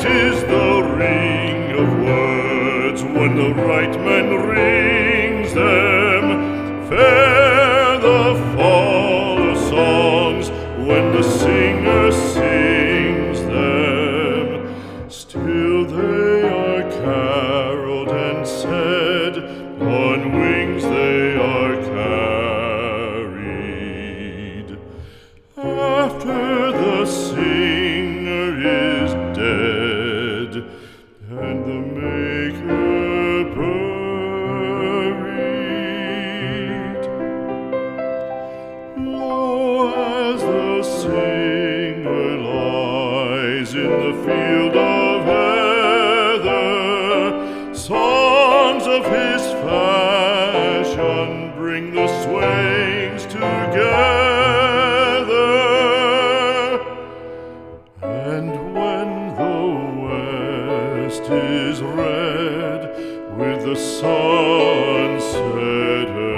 is the ring of words when the right man rings them. Fair the fall of songs when the singer sings them. Still they are caroled and said, on wings they are carried. After the singer is dead and the maker buried, lo, as the singer lies in the field of heather, songs of his fashion bring the swains together. And when the west is red with the sun setting,